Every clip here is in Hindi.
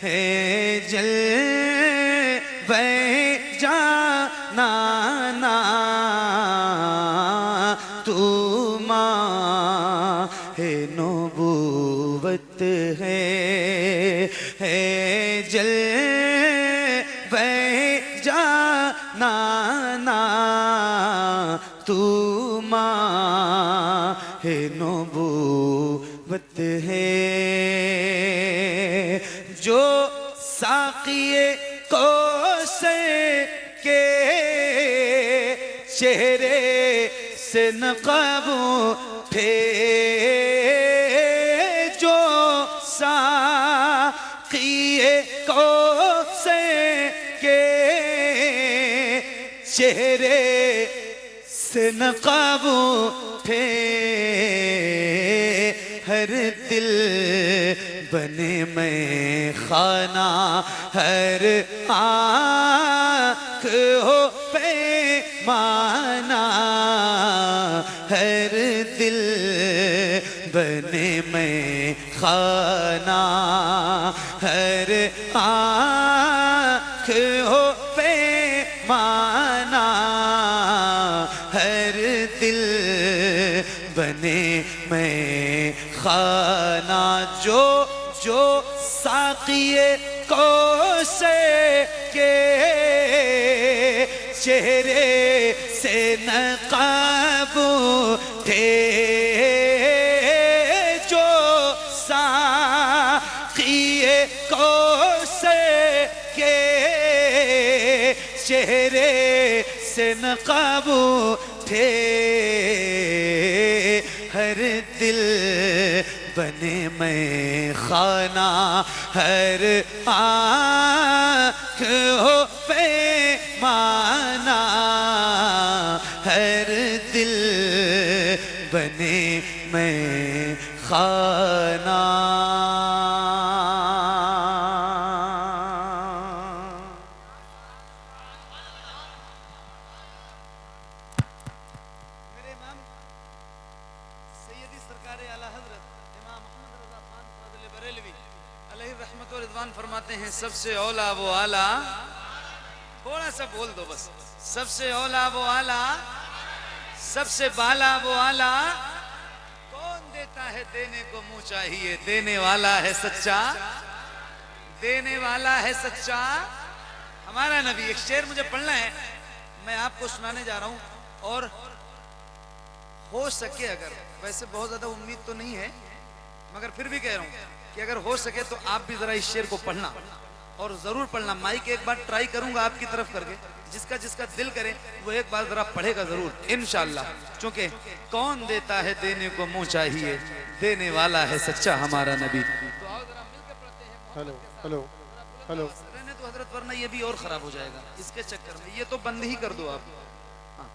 है जल वह जाना ना तू माँ है नबूवत है जल वह जाना ना तू माँ है नबूवत है जो साक़िए कौसर के चेहरे से नक़ाब उठे जो साक़िए कौसर के चेहरे से नक़ाब उठे हर दिल बने मैं खाना हर आँख हो पैमाना हर दिल बने मैं खाना हर आँख हो पैमाना हर दिल बने मैं खाना जो जो साक़िए कौसर के चेहरे से नक़ाब उठे जो साक़िए कौसर के चेहरे से नक़ाब उठे हर दिल बने मैं खाना हर आँख हो पैमाना हर दिल बने मैं खाना फरमाते हैं सबसे औला वो आला थोड़ा सा बोल दो बस सबसे औला वो आला सबसे बाला वो आला कौन देता है देने को मुंह चाहिए देने वाला है सच्चा देने वाला है सच्चा हमारा नबी एक शेर मुझे पढ़ना है मैं आपको सुनाने जा रहा हूं और हो सके अगर वैसे बहुत ज्यादा उम्मीद तो नहीं है मगर फिर भी कह रहा हूं कि अगर हो सके तो आप भी जरा इस शेर को पढ़ना और जरूर पढ़ना माइक एक बार ट्राई करूंगा आपकी तरफ करके जिसका जिसका दिल करे वो एक बार जरा पढ़ेगा जरूर इंशाल्लाह क्योंकि कौन देता है देने को मुंह चाहिए देने वाला है सच्चा हमारा नबी तो आओ जरा मिलकर पढ़ते हैं हेलो हेलो हेलो रहने तो हजरत वरना ये भी और खराब हो जाएगा इसके चक्कर में ये तो बंद ही कर दो आप हाँ।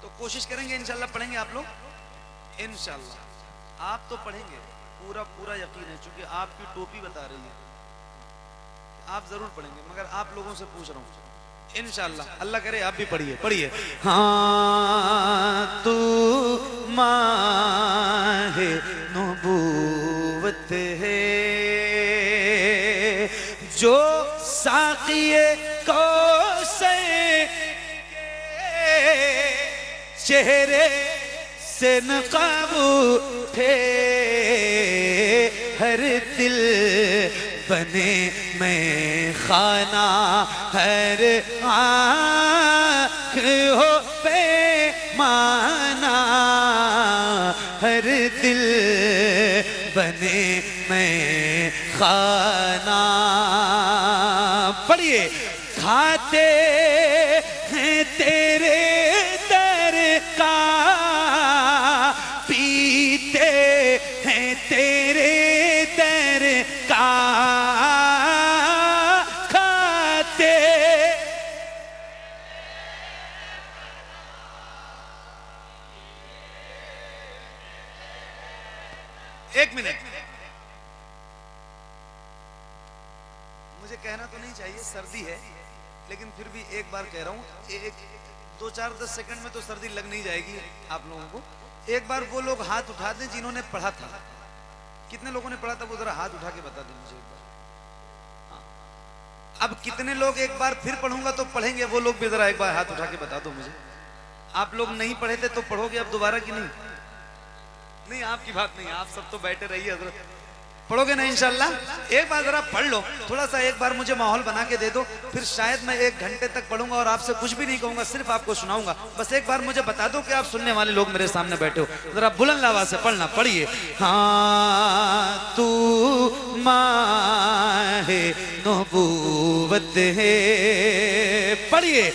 तो कोशिश करेंगे इंशाल्लाह पढ़ेंगे आप लोग इंशाल्लाह आप तो पढ़ेंगे पूरा पूरा यकीन है क्योंकि आपकी टोपी बता रही है आप जरूर पढ़ेंगे मगर आप लोगों से पूछ रहा हूँ इंशाल्लाह अल्लाह करे आप भी पढ़िए पढ़िए हाँ तू माहे नबूवत है जो साक़िए कौसर के चेहरे से नक़ाब उठे हर दिल बने मैं खाना हर आँख हो पैमाना हर दिल बने मैं खाना पढ़िए खाते हैं तेरे दर का पीते हैं तेरे दर का खाते एक मिनट मुझे कहना तो नहीं चाहिए सर्दी है लेकिन फिर भी एक बार कह रहा हूं एक 2-4-10 सेकंड में तो सर्दी लग नहीं जाएगी आप लोगों को एक बार वो लोग हाथ उठा दें जिन्होंने पढ़ा था कितने लोगों ने पढ़ा था वो जरा हाथ उठा के बता दें मुझे एक बार। हाँ। अब कितने लोग एक बार फिर पढ़ूंगा तो पढ़ेंगे, वो लोग भी जरा एक बार हाथ उठा के बता दो मुझे। आप लोग नहीं पढ़े थे तो पढ़ोगे अब दोबारा कि नहीं? नहीं, आपकी बात नहीं, आप सब तो बैठे रहिए हजरत। पढ़ोगे ना इंशाल्लाह? एक बार जरा पढ़ लो, थोड़ा सा एक बार मुझे माहौल बना के दे दो, फिर शायद मैं 1 घंटे तक पढ़ूंगा और आपसे कुछ भी नहीं कहूंगा, सिर्फ आपको सुनाऊंगा। बस एक बार मुझे बता दो कि आप सुनने वाले लोग मेरे सामने बैठे हो। जरा बुलंद आवाज से पढ़ना, पढ़िए। हाँ तू माहे नबूवत है, पढ़िए।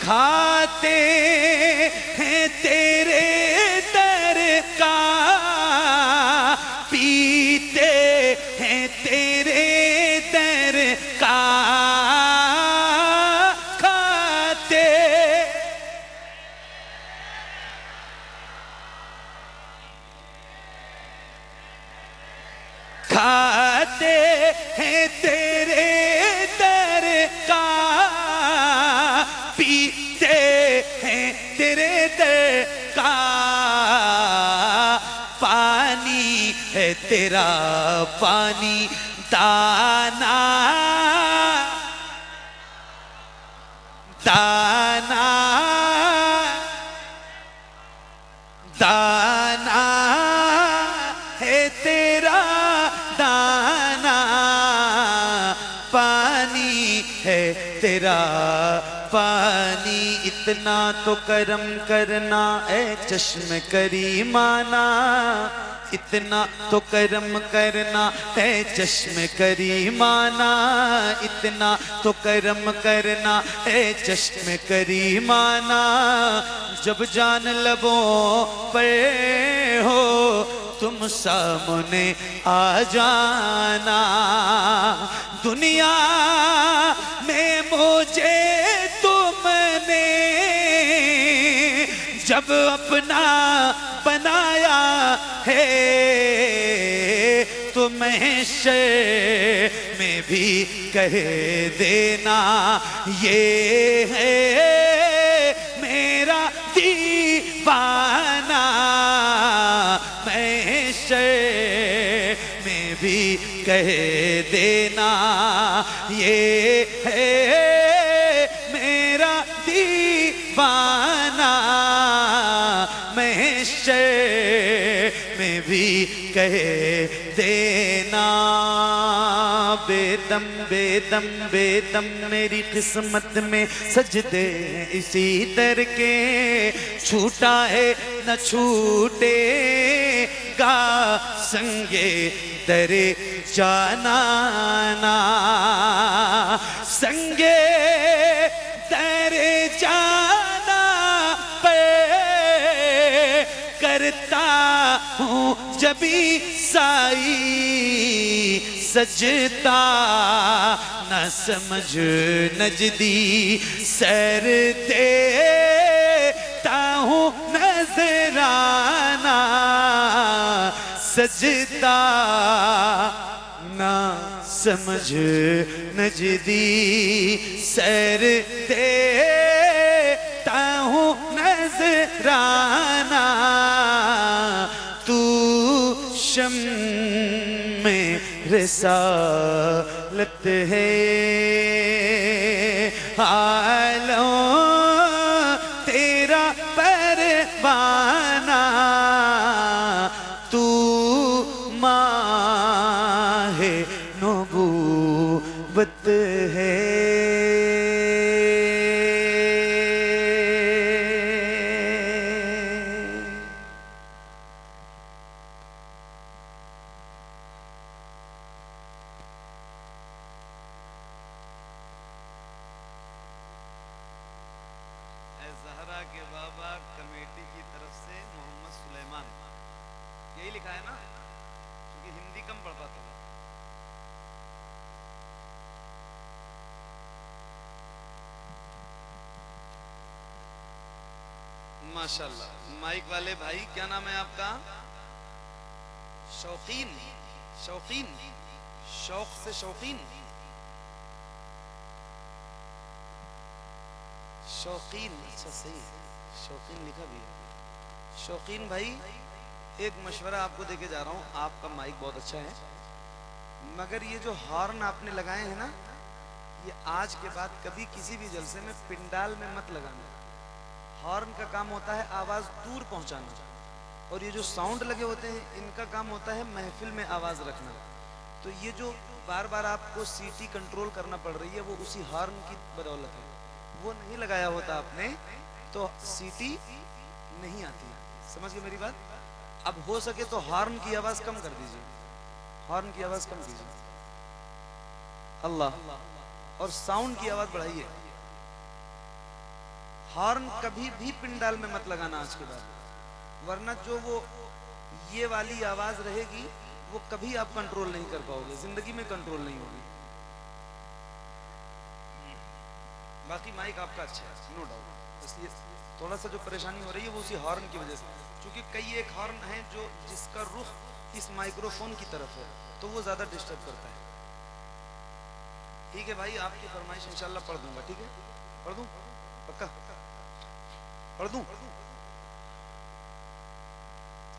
खाते हैं तेरे दर का, पीते हैं तेरे दर का, खाते खाते हैं तेरे दर का, पीते हैं तेरे दर का, पानी है तेरा पानी दाना दाना दाना है तेरा दाना, पानी है तेरा पानी। इतना तो करम करना ए चश्म करीमाना, इतना तो करम करना है चश्म करीमाना, इतना तो करम करना है चश्म करीमाना। जब जान लबों पर हो तुम सामने आ जाना, दुनिया में मुझे तुमने जब अपना बनाया है, तो महशर में भी कह देना ये है मेरा दीवाना, महशर में भी कह देना ये है मेरा दीवाना, महशर में भी कह देना। बेदम बेदम बेदम मेरी किस्मत में सजदे इसी दर के, छूटा है न छूटे गा संगे दरे जाना ना, संगे दरे जाना पे करता हूँ जबी साई सजता, न समझ नजदी सर देता हूँ नजराना, सजदा ना समझ नजदी सर देता हूँ नजराना, तू शम में रिसालत है आलों तेरा परवाना, तू माहे नबूवत है। ज़हरा के बाबा कमेटी की तरफ से मोहम्मद सुलेमान, यही लिखा है ना, क्योंकि हिंदी कम पढ़ पाता हूँ। माशाल्लाह। माइक वाले भाई क्या नाम है आपका? शौकीन, शौकीन, शौक से शौकीन, शौकीन, अच्छा सही, शौकीन लिखा भी है। शौकीन भाई एक मशवरा आपको देके जा रहा हूँ, आपका माइक बहुत अच्छा है, मगर ये जो हॉर्न आपने लगाए हैं ना, ये आज के बाद कभी किसी भी जलसे में पिंडाल में मत लगाना। हॉर्न का काम होता है आवाज दूर पहुंचाना, और ये जो साउंड लगे होते हैं इनका काम होता है महफिल में आवाज रखना। तो ये जो बार बार आपको सीटी कंट्रोल करना पड़ रही है वो उसी हॉर्न की बदौलत है। वो नहीं लगाया होता आपने तो सीटी नहीं आती। समझ गए मेरी बात? अब हो सके तो हॉर्न की आवाज कम कर दीजिए, हॉर्न की आवाज कम कीजिए अल्लाह, और साउंड की आवाज बढ़ाइए। हॉर्न कभी भी पिंडाल में मत लगाना आज के बाद, वरना जो वो ये वाली आवाज रहेगी वो कभी आप कंट्रोल नहीं कर पाओगे, जिंदगी में कंट्रोल नहीं होगी। बाकी माइक आपका अच्छा है, नो डाउट, बस ये थोड़ा सा जो परेशानी हो रही है वो उसी हॉर्न की वजह से, क्योंकि कई एक हॉर्न है जो जिसका रुख इस माइक्रोफोन की तरफ है तो वो ज्यादा डिस्टर्ब करता है। ठीक है भाई, आपकी फरमाइश इंशाल्लाह पढ़ दूंगा। ठीक है, पढ़ दूं? पक्का पढ़ दूं?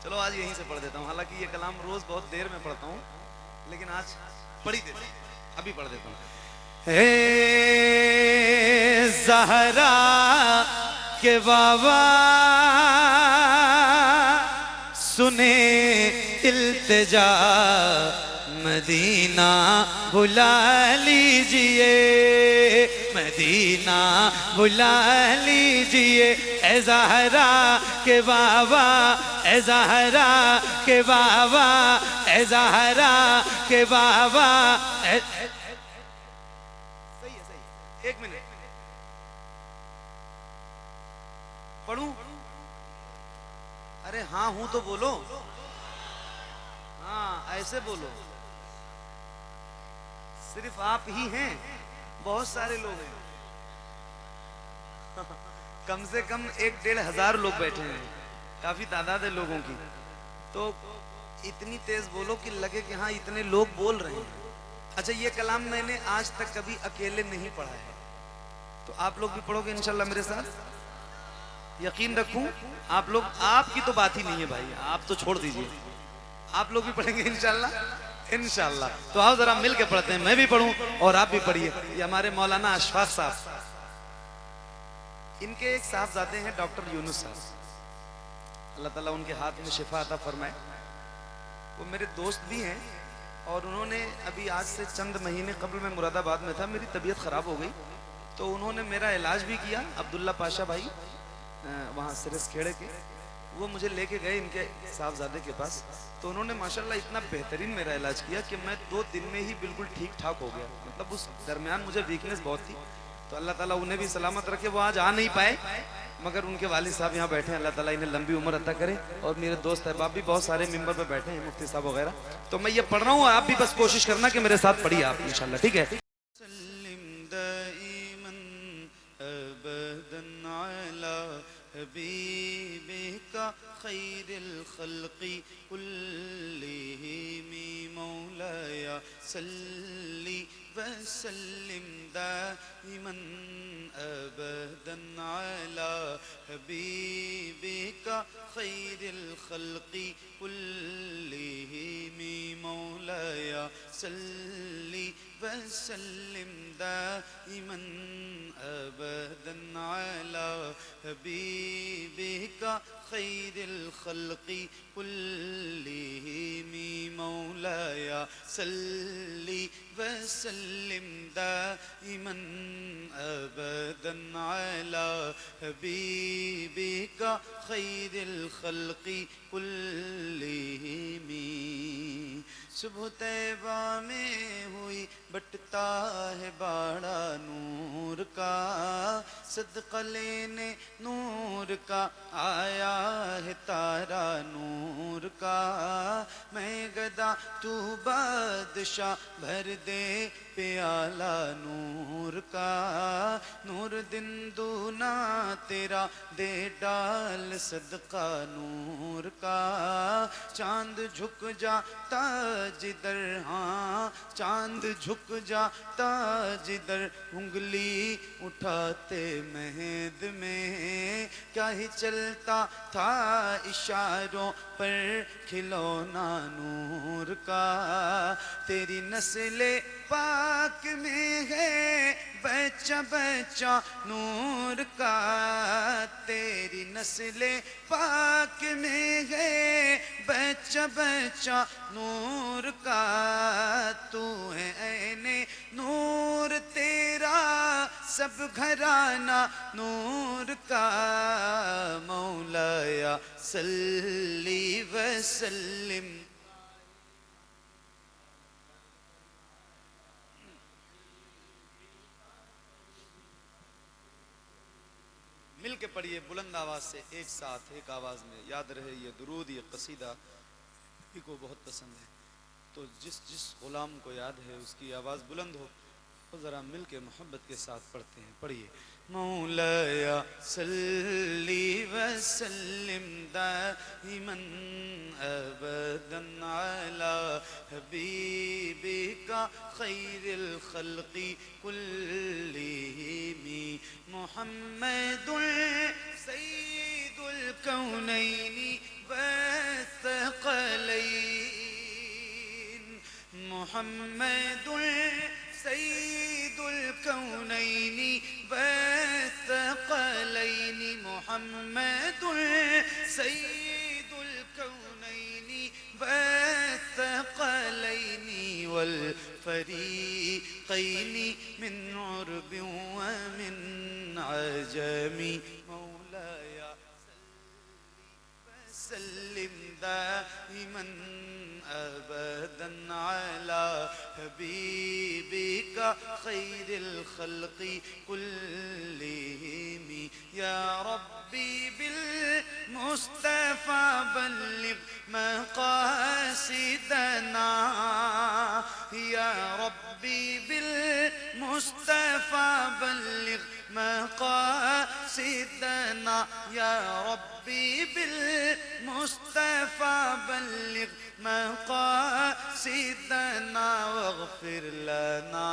चलो आज यहीं से पढ़ देता हूँ, हालांकि ये कलाम रोज बहुत देर में पढ़ता हूँ, लेकिन आज पढ़ ही देता हूँ, अभी पढ़ देता हूँ। हे ज़हरा के बाबा सुने इल्तिजा, मदीना बुला लीजिए, मदीना बुला लीजिए। ए ज़हरा के बाबा, ए ज़हरा के बाबा, ए ज़हरा के बाबा। सही है, एक मिनट पढ़ूं? अरे हाँ हूं तो बोलो, हाँ ऐसे बोलो। सिर्फ आप ही हैं, बहुत सारे लोग हैं, कम से कम 1-1.5 लोग बैठे हैं, काफी तादाद है लोगों की। तो इतनी तेज बोलो कि लगे कि हाँ इतने लोग बोल रहे हैं। अच्छा, ये कलाम मैंने आज तक कभी अकेले नहीं पढ़ा है, तो आप लोग भी पढ़ोगे इंशाल्लाह मेरे साथ, यकीन रखूं। आप लोग, आपकी तो बात ही नहीं है भाई, आप तो छोड़ दीजिए, आप लोग भी पढ़ेंगे इंशाल्लाह, इंशाल्लाह। तो आओ जरा मिल के पढ़ते हैं, मैं भी पढ़ूं और आप भी पढ़िए। ये हमारे मौलाना अशफाक साहब, इनके एक साहबजादे हैं डॉक्टर यूनुस साहब, अल्लाह ताला उनके हाथ में शिफा अता फरमाए। वो मेरे दोस्त भी हैं, और उन्होंने अभी आज से चंद महीने कबल में मुरादाबाद में था, मेरी तबीयत ख़राब हो गई तो उन्होंने मेरा इलाज भी किया। अब्दुल्ला पाशा भाई वहाँ सिरस खेड़े के, वो मुझे लेके गए इनके साहबजादे के पास, तो उन्होंने माशाल्लाह इतना बेहतरीन मेरा इलाज किया कि मैं 2 दिन में ही बिल्कुल ठीक ठाक हो गया। मतलब उस दरमियान मुझे वीकनेस बहुत थी, तो अल्लाह ताला उन्हें भी सलामत रखे। वो आज आ नहीं पाए, मगर उनके वालिद साहब यहाँ बैठे हैं, अल्लाह ताला इन्हें लंबी उम्र अता करे। और मेरे दोस्त अहबाब भी बहुत सारे मिंबर पे बैठे हैं, मुफ्ती साहब वगैरह। तो मैं ये पढ़ रहा हूँ, आप भी बस कोशिश करना कि मेरे साथ पढ़िए आप इंशाल्लाह, ठीक है? हबीबिका खैरिल खल्क़ि कुल्लिहिम मौलाया सल्ली वसल्लिम दाइमन अबदन अला हबीबिका खैरिल खल्क़ि कुल्लिहिम मौलाया सल्ली वसल्लिम दाइमन अबदन अला हबीबिका खैरिल खल्क़ि कुल्लिहिम मौलाया सल्ली वसल्लिम दाइमन अबदन अला हबीबिका खैरिल खल्क़ि कुल्लिहिम। सुबह तैबा में हुई बटता है बाड़ा नूर का, सदका लेने नूर का आया है तारा नूर का। मैं गदा तू बादशाह भर दे प्याला नूर का, नूर दिन दूना तेरा दे डाल सदका नूर का। चांद झुक जाता जिधर, हाँ चांद झुक जाता जिधर, उंगली उठाते महद में क्या ही चलता था इशारों पर खिलौना नूर का। तेरी नस्ले पाक में है बच्चा बच्चा नूर का। तेरी नस्ले पाक में है बच्चा बच्चा नूर का। तू है ऐने नूर तेरा सब घराना नूर का। मौलाया सल्ली वसल्लिम। मिल के पढ़िए बुलंद आवाज से, एक साथ एक आवाज में। याद रहे ये दुरूद ये कसीदा भी को बहुत पसंद है, तो जिस जिस गुलाम को याद है उसकी आवाज बुलंद हो तो जरा मिल के मोहब्बत के साथ पढ़ते हैं। पढ़िए मौलाया सल्ली वसल्लिम दाइमन अबदन अला हबीबिका खैरिल खल्क़ि कुल्लिहिम मुहम्मदुल सय्यिदुल कौनैनि वस्सक़लैन। मुहम्मदुल सय्यिदुल कौनैनि वस्सक़लैन। मुहम्मदुल सय्यिदुल कौनैनि वस्सक़लैन वल फरीक़ैनि मिन उर्ब व मिन अजमी। मौलाया वसल्लिम दाइमन अबदन अला हबीबिका खैरिल खल्क़ि कुल्लिहिम। या रब्बी बिल मुस्तफ़ा बल्लिग़ मक़ासिदना। या रब्बी बिल मुस्तफ़ा बल्लिग़ मक़ासिदना। या रब्बी बिल मुस्तफ़ा बल्लिग़ मक़ासिदना वग़फ़िर लना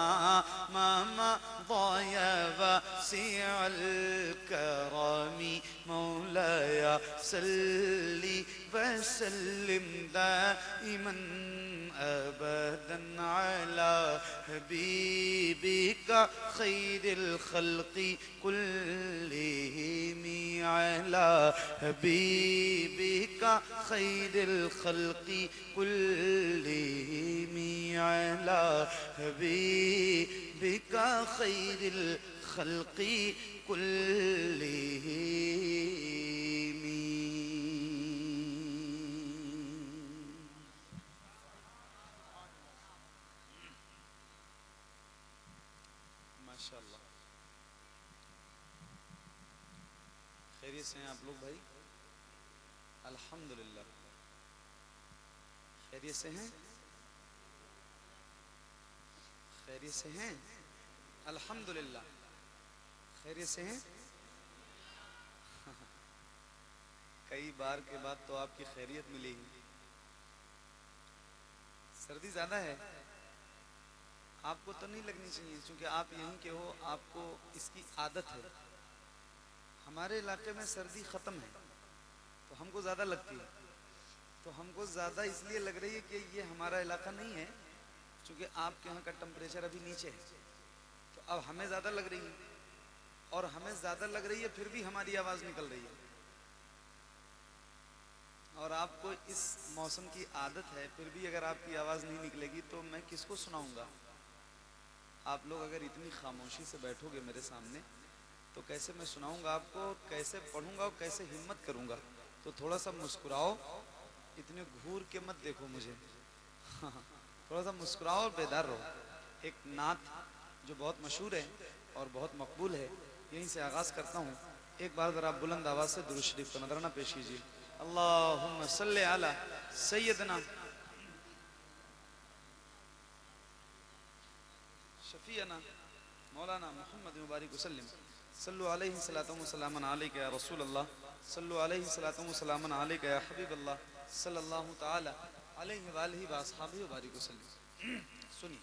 मा मज़ा या वासिअल करमी। मौलाया सल्ली वसल्लिम दाइमन अबदन अला हबीबिका खैरिल खल्क़ि कुल्लिहिम। अला हबीबिका खैरिल खल्क़ि कुल्लिहिम। अला हबीबिका खैरिल खल्क़ि कुल्लिहिम। माशाअल्लाह, खैरियत से हैं आप लोग भाई? अल्हम्दुलिल्लाह, खैरियत से हैं? खैरियत से हैं? अल्हम्दुलिल्लाह, खैरियत से हैं? कई बार के बाद तो आपकी खैरियत मिली। सर्दी ज्यादा है, आपको तो नहीं लगनी चाहिए क्योंकि आप यहीं के हो, आपको इसकी आदत है। हमारे इलाके में सर्दी ख़त्म है तो हमको ज़्यादा लगती है। तो हमको ज़्यादा इसलिए लग रही है कि ये हमारा इलाका नहीं है, क्योंकि आपके यहाँ का टेम्परेचर अभी नीचे है, तो अब हमें ज़्यादा लग रही है। और हमें ज़्यादा लग रही है फिर भी हमारी आवाज़ निकल रही है। और आपको इस मौसम की आदत है, फिर भी अगर आपकी आवाज़ नहीं निकलेगी तो मैं किसको सुनाऊँगा? आप लोग अगर इतनी खामोशी से बैठोगे मेरे सामने तो कैसे मैं सुनाऊंगा आपको, कैसे पढ़ूंगा और कैसे हिम्मत करूंगा? तो थोड़ा सा मुस्कुराओ, इतने घूर के मत देखो मुझे। थोड़ा सा मुस्कुराओ और बेदार रहो। एक नात जो बहुत मशहूर है और बहुत मकबूल है, यहीं से आगाज़ करता हूँ। एक बार ज़रा बुलंद आवाज़ से दुरूद शरीफ का नजराना पेश कीजिए। अल्लाहुम्मा सल्ली अला सय्यदना शफीअना मौलाना मोहम्मद मुबारक वसल्लम सल्लु अलैहि सलातु व सलामन अलैका या रसूल अल्लाह सल्लु अलैहि सलातु व सलामन अलैका या हबीब अल्लाह सल्लल्लाहु तआला अलैहि व आलिहि व अस्हाबिहि व बारिक वसल्लम। सुनिए,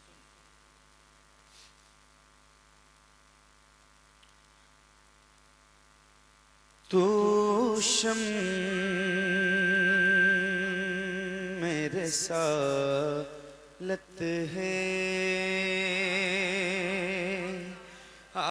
तू शम्स मेरे सालत है।